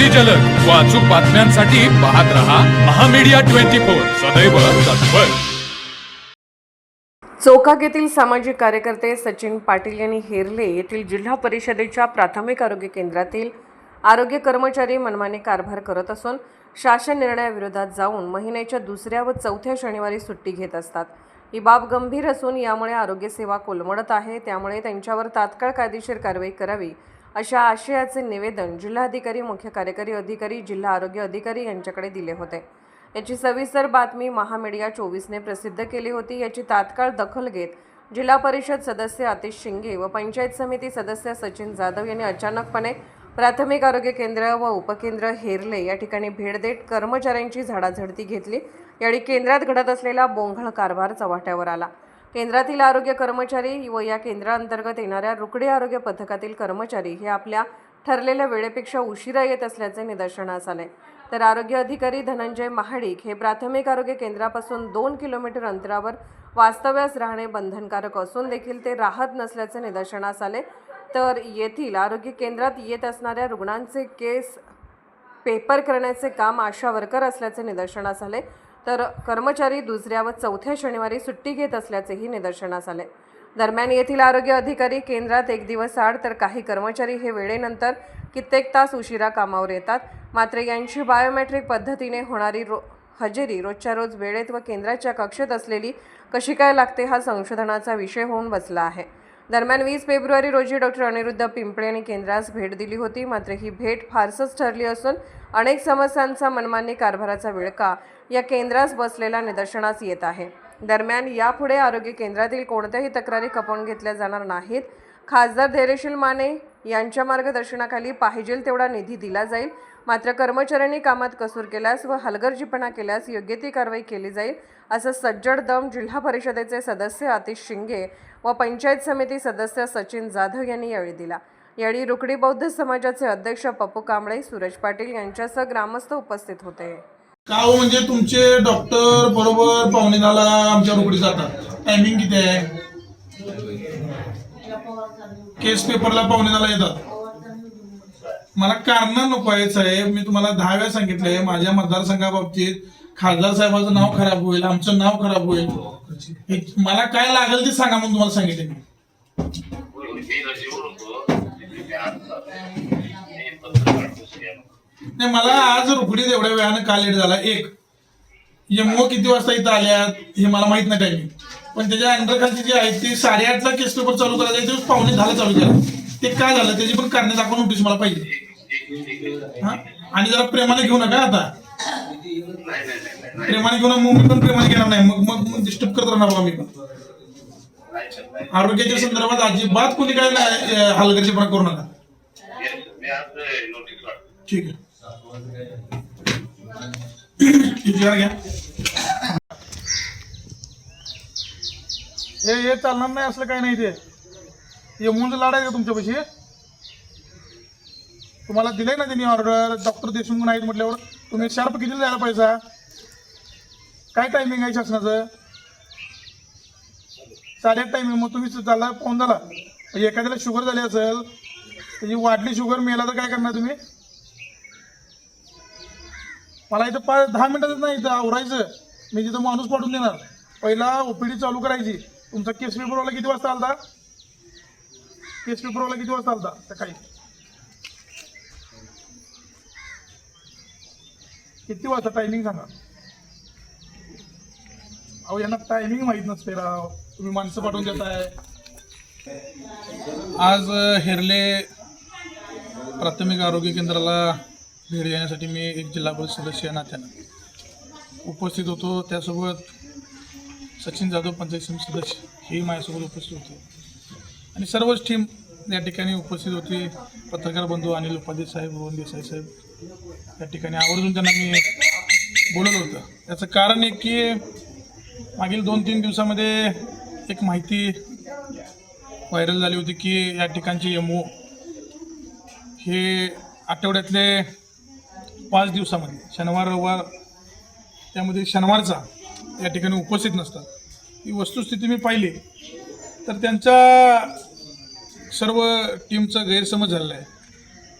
अगदी जलद व अचूक बातम्यांसाठी पाहत रहा महामीडिया 24 सदैव तत्पर। चोकाक येथील सामाजिक कार्यकर्ते सचिन पाटील यांनी हेरले येथील जिल्हा परिषदेच्या प्राथमिक आरोग्य केंद्रातील आरोग्य कर्मचारी मनमानी कारभार करत असून शासन निर्णयाविरोधात जाऊन महिन्याच्या दुसऱ्या व चौथ्या शनिवारी सुट्टी घेत असतात। ही बाब गंभीर असून यामुळे आरोग्य सेवा कोलमडत आहे, त्यामुळे त्यांच्यावर तात्काळ कायदेशीर कारवाई करावी अशा आशयाचे निवेदन जिल्हाधिकारी, मुख्य कार्यकारी अधिकारी, जिल्हा आरोग्य अधिकारी यांच्याकडे दिले होते। याची सविस्तर बातमी महामीडिया 24ने प्रसिद्ध केली होती। याची तात्काळ दखल घेत जिल्हा परिषद सदस्य आतिश शिंगे व पंचायत समिती सदस्य सचिन जाधव यांनी अचानकपणे प्राथमिक आरोग्य केंद्र व उपकेंद्र हेरले या ठिकाणी भेट देत कर्मचाऱ्यांची झाडाझडती घेतली। यावेळी केंद्रात घडत असलेला बोंघळ कारभार चव्हाट्यावर आला। केंद्रातील आरोग्य कर्मचारी व या केंद्राअंतर्गत येणाऱ्या रुकडे आरोग्य पथकातील कर्मचारी हे आपल्या ठरलेल्या वेळेपेक्षा उशिरा येत असल्याचे निदर्शनास आले। तर आरोग्य अधिकारी धनंजय महाडिक हे प्राथमिक आरोग्य केंद्रापासून 2 किलोमीटर अंतरावर वास्तव्यास राहणे बंधनकारक असून देखील ते राहत नसल्याचे निदर्शनास आले। तर येथील आरोग्य केंद्रात येत असणाऱ्या रुग्णांचे केस पेपर करण्याचे काम आशा वर्कर असल्याचे निदर्शनास आले। तर कर्मचारी दुसऱ्या व चौथ्या शनिवारी सुट्टी घेत असल्याचेही निदर्शनास आले। दरम्यान येथील आरोग्य अधिकारी केंद्रात एक दिवस आड तर काही कर्मचारी हे वेळेनंतर कित्येक तास उशिरा कामावर येतात। मात्र यांची बायोमेट्रिक पद्धतीने होणारी हजेरी रोजच्या रोज वेळेत व केंद्राच्या कक्षेत असलेली कशी काय लागते हा संशोधनाचा विषय होऊन बसला आहे। दरम्यान 20 फेब्रुवारी रोजी डॉक्टर अनिरुद्ध पिंपळे यांनी केंद्रास भेट दिली होती। मात्र ही भेट फारसच ठरली असून अनेक समस्यांचा मनमानी कारभाराचा विळखा या केंद्रास बसलेला निदर्शनास येत आहे। दरम्यान यापुढे आरोग्य केंद्रातील कोणत्याही तक्रारी खपवून घेतल्या जाणार नाहीत। खासदार धैर्यशील माने यांच्या मार्गदर्शनाखाली पाहिजे तेवढा निधी दिला जाईल। मात्र कर्मचाऱ्यांनी कामात कसूर केल्यास व हलगर्जीपणा केल्यास योग्य ती कारवाई केली जाईल असं सज्जड दम जिल्हा परिषदेचे सदस्य आतिश शिंगे व पंचायत समिती सदस्य सचिन जाधव यांनी यावेळी दिला। यावेळी रुकडी बौद्ध समाजाचे अध्यक्ष पप्पू कांबळे, सूरज पाटील यांच्यासह ग्रामस्थ उपस्थित होते। काव म्हणजे तुमचे डॉक्टर बरोबर 9:45ला आमच्या रुकडी जातात, टायमिंग किती आहे? केस पेपरला 9:45ला येतात। मला कारण नको आहे साहेब, मी तुम्हाला 10 वेळा सांगितलंय माझ्या मतदारसंघाबाबतीत खासदार साहेबांचं नाव खराब होईल, आमचं नाव खराब होईल, मला काय लागेल ते सांगा म्हणून तुम्हाला सांगितलं मी। नाही, मला आज रुकडीत एवढ्या वेळानं का लेट झाला? एक एमओ किती वाजता इथं आल्यात हे मला माहित नाही टायमिंग, पण त्याच्या अंडरखालची जी आहे ती 8:30ला केस पेपर चालू करायचा, ते 9:45ला चालू केला। ते काय झालं त्याची पण कारणे दाखवून नोटीस मला पाहिजे। हा, आणि जरा प्रेमाने घेऊ नका, आता प्रेमाने घेऊ ना, मी पण प्रेमाने घेणार नाही, मग डिस्टर्ब करत राहणार आम्ही पण। आरोग्याच्या संदर्भात अजिबात कोणी काय हलगर्जीपणा करू नका, ठीक आहे? घ्या, हे चालणार नाही असलं काही नाही। ते मुंज लाडाय का तुमच्यापाशी? तुम्हाला दिलंय ना त्यांनी ऑर्डर, डॉक्टर देशमुख नाहीत म्हटल्यावर तुम्ही शार्प किती द्यायला पाहिजे? काय टायमिंग आहे शासनाचं? 8:30 टायमिंग, मग तुम्ही चालला 9:45ला। म्हणजे एखाद्याला शुगर झाली असेल, त्याची वाढली शुगर मेला तर काय करणार तुम्ही? मला इथं 10 मिनिटातच नाही इथं आवरायचं, मी तिथं माणूस पाठवून देणार। पहिला ओपीडी चालू करायची। तुमचा केस पेपरवाला किती वाजता आलता? केस पेपरवाला किती वाजता आलता सकाळी? किती वाजता? टायमिंग सांगा। अहो यांना टायमिंग माहीत नसते राव, तुम्ही माणसं पाठवून देताय। आज हेरले प्राथमिक आरोग्य केंद्राला भेट देण्यासाठी मी एक जिल्हा परिषद सदस्य या नात्यानं उपस्थित होतो। त्यासोबत सचिन जाधव पंचायत समिती सदस्य हेही माझ्यासोबत उपस्थित होते आणि सर्वच टीम या ठिकाणी उपस्थित होती। पत्रकार बंधू अनिल उपाध्ये साहेब, रोहन देसाई साहेब या ठिकाणी आवर्जून त्यांना मी बोलवलं होतं। याचं कारण एक की मागील 2-3 दिवसामध्ये एक माहिती व्हायरल झाली होती की या ठिकाणचे एमओ हे आठवड्यातले 5 दिवसामध्ये शनिवार रविवार, त्यामध्ये शनिवारचा या ठिकाणी उपस्थित नसतात। ही वस्तुस्थिती मी पाहिली तर त्यांच्या सर्व टीमचा गैरसमज झालेला आहे।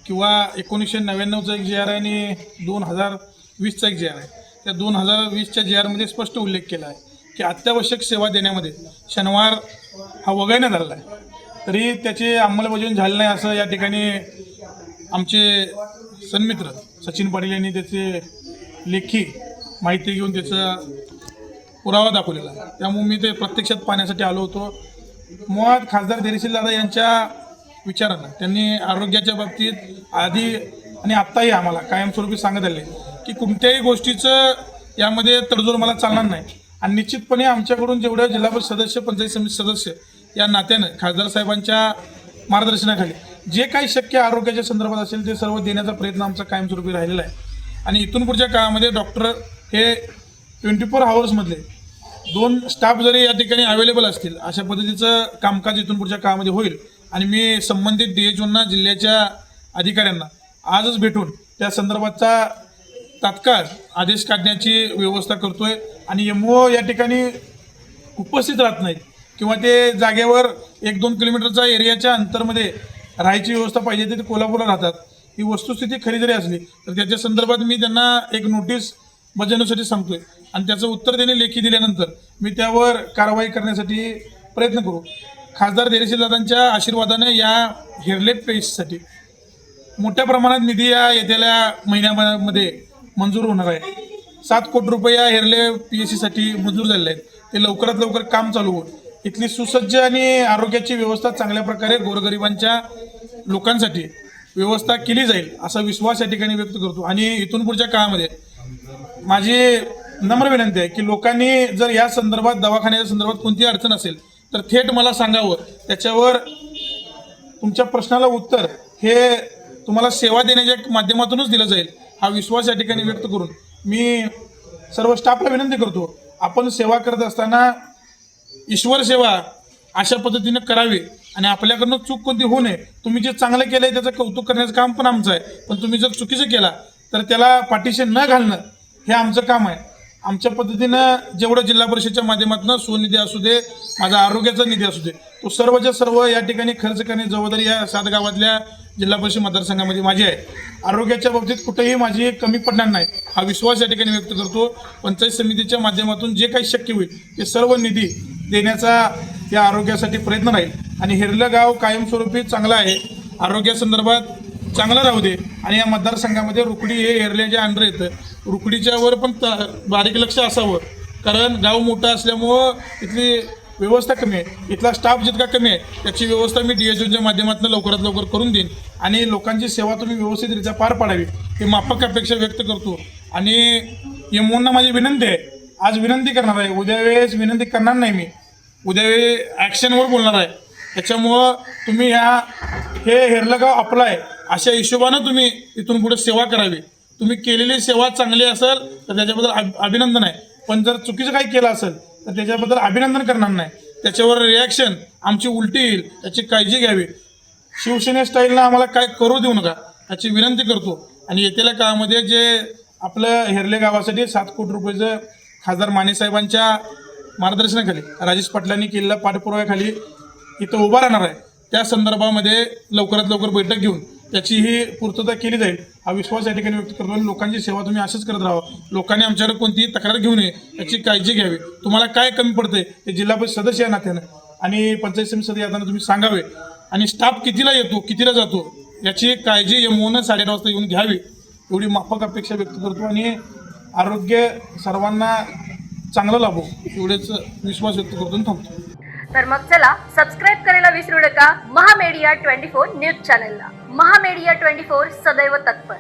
किंवा 1999चा एक GR आहे आणि 2020चा एक GR आहे. त्या 2020च्या GRमध्ये स्पष्ट उल्लेख केला आहे की अत्यावश्यक सेवा देण्यामध्ये शनिवार हा वगळण्यात आलेला आहे. तरी त्याची अंमलबजावणी झाली नाही असं या ठिकाणी आमचे सन्मित्र सचिन पाटील यांनी त्याचे लेखी माहिती घेऊन त्याचा पुरावा दाखवलेला आहे. त्यामुळे मी ते प्रत्यक्षात पाहण्यासाठी आलो होतो. मुळात खासदार धैर्यशील दादा यांच्या विचारांना त्यांनी आरोग्याच्या बाबतीत आधी आणि आत्ताही आम्हाला कायमस्वरूपी सांगत आले की कोणत्याही गोष्टीचं यामध्ये तडजोड मला चालणार नाही. आणि निश्चितपणे आमच्याकडून जेवढं जिल्हा परिषद सदस्य, पंचायत समिती सदस्य या नात्यानं खासदार साहेबांच्या मार्गदर्शनाखाली जे काही शक्य आरोग्याच्या संदर्भात असेल ते सर्व देण्याचा प्रयत्न आमचा कायमस्वरूपी राहिलेला आहे. आणि इथून पुढच्या काळामध्ये डॉक्टर हे 24 आवर्समधले 2 स्टाफ जरी या ठिकाणी अवेलेबल असतील अशा पद्धतीचं कामकाज इथून पुढच्या काळामध्ये होईल. आणि मी संबंधित DHOंना, जिल्ह्याच्या अधिकाऱ्यांना आजच भेटून त्या संदर्भाचा तात्काळ आदेश काढण्याची व्यवस्था करतोय. आणि MO या ठिकाणी उपस्थित राहत नाहीत किंवा ते जागेवर 1-2 किलोमीटरचा एरियाच्या अंतरमध्ये राहायची व्यवस्था पाहिजे ते कोल्हापूरला राहतात. ही वस्तुस्थिती खरी जरी असली तर त्याच्या संदर्भात मी त्यांना एक नोटीस बजावण्यासाठी सांगतोय आणि त्याचं उत्तर त्यांनी लेखी दिल्यानंतर मी त्यावर कारवाई करण्यासाठी प्रयत्न करू. खासदार धैर्यशील दादांच्या आशीर्वादाने या हेरले पेशसाठी मोठ्या प्रमाणात निधी या येत्या महिन्यामध्ये मंजूर होणार आहे. 7 कोटी रुपये या हेरले PSCसाठी मंजूर झालेले आहेत. ते लवकरात लवकर काम चालू होईल. इथली सुसज्ज आणि आरोग्याची व्यवस्था चांगल्या प्रकारे गोरगरिबांच्या लोकांसाठी व्यवस्था केली जाईल असा विश्वास या ठिकाणी व्यक्त करतो. आणि इथून पुढच्या काळामध्ये माझी नम्र विनंती आहे की लोकांनी जर या संदर्भात, दवाखान्याच्या संदर्भात कोणती अडचण असेल तर थेट मला सांगावं. त्याच्यावर तुमच्या प्रश्नाला उत्तर हे तुम्हाला सेवा देण्याच्या माध्यमातूनच दिलं जाईल हा विश्वास या ठिकाणी व्यक्त करून मी सर्व स्टाफला विनंती करतो, आपण सेवा करत असताना ईश्वर सेवा अशा पद्धतीनं करावी आणि आपल्याकडनं चूक कोणती होऊ नये. तुम्ही जे चांगलं केलं आहे त्याचं कौतुक करण्याचं काम पण आमचं आहे, पण तुम्ही जर चुकीचं केला तर त्याला पाठीशी न घालणं हे आमचं काम आहे. आमच्या पद्धतीनं जेवढं जिल्हा परिषदेच्या माध्यमातून स्वनिधी असू दे, माझा आरोग्याचा निधी असू दे, तो सर्वच्या सर्व या ठिकाणी खर्च करण्याची जबाबदारी या 7 गावातल्या जिल्हा परिषद मतदारसंघामध्ये माझी आहे. आरोग्याच्या बाबतीत कुठेही माझी कमी पडणार नाही हा विश्वास या ठिकाणी व्यक्त करतो. पंचायत समितीच्या माध्यमातून जे काही शक्य होईल ते सर्व निधी देण्याचा या आरोग्यासाठी प्रयत्न राहील. आणि हेरलं गाव कायमस्वरूपी चांगलं आहे, आरोग्यासंदर्भात चांगलं राहू दे. आणि या मतदारसंघामध्ये रुकडी हे हेरल्याच्या अंडर येतं. रुकडीच्यावर पण बारीक लक्ष असावं, कारण गाव मोठं असल्यामुळं इथली व्यवस्था कमी आहे, इथला स्टाफ जितका कमी आहे त्याची व्यवस्था मी DHOच्या माध्यमातून लवकरात लवकर करून देईन. आणि लोकांची सेवा तुम्ही व्यवस्थितरित्या पार पाडावी ही माफक अपेक्षा व्यक्त करतो. आणि MOंना माझी विनंती आहे, आज विनंती करणार आहे, उद्या वेळेस विनंती करणार नाही. मी उद्या ॲक्शनवर बोलणार आहे. त्याच्यामुळं तुम्ही हे हेरलं गाव आपलं आहे अशा हिशोबानं तुम्ही इथून पुढे सेवा करावी. तुम्ही केलेली सेवा चांगली असेल तर त्याच्याबद्दल अभिनंदन आहे, पण जर चुकीचं काही केलं असेल तर त्याच्याबद्दल अभिनंदन करणार नाही. त्याच्यावर रिॲक्शन आमची उलटी येईल, याची काळजी घ्यावी. शिवसेने स्टाईलनं आम्हाला काय करू देऊ नका याची विनंती करतो. आणि येत्याला काळामध्ये जे आपलं हेरले गावासाठी 7 कोटी रुपयेचं खासदार मानेसाहेबांच्या मार्गदर्शनाखाली, राजेश पाटलांनी केलेल्या पाठपुराव्याखाली इथं उभा राहणार आहे, त्या संदर्भामध्ये लवकरात लवकर बैठक घेऊन त्याचीही पूर्तता केली जाईल हा विश्वास या ठिकाणी व्यक्त करतो. आणि लोकांची सेवा तुम्ही अशीच करत राहा. लोकांनी आमच्याकडे कोणतीही तक्रार घेऊ नये याची काळजी घ्यावी. तुम्हाला काय कमी पडते ते जिल्हा परिषद सदस्य या नात्यानं आणि पंचायत समिती सदस्य यातना तुम्ही सांगावे. आणि स्टाफ कितीला येतो, कितीला जातो याची काळजी MOनं 8:30 वाजता येऊन घ्यावी एवढी माफक अपेक्षा व्यक्त करतो. आणि आरोग्य सर्वांना चांगलं लाभो एवढेच विश्वास व्यक्त करतो आणि थांबतो. तर मग चला सबस्क्राईब करायला विसरू नका महामेडिया 24 न्यूज चॅनलला. महामेडिया 24 सदैव तत्पर.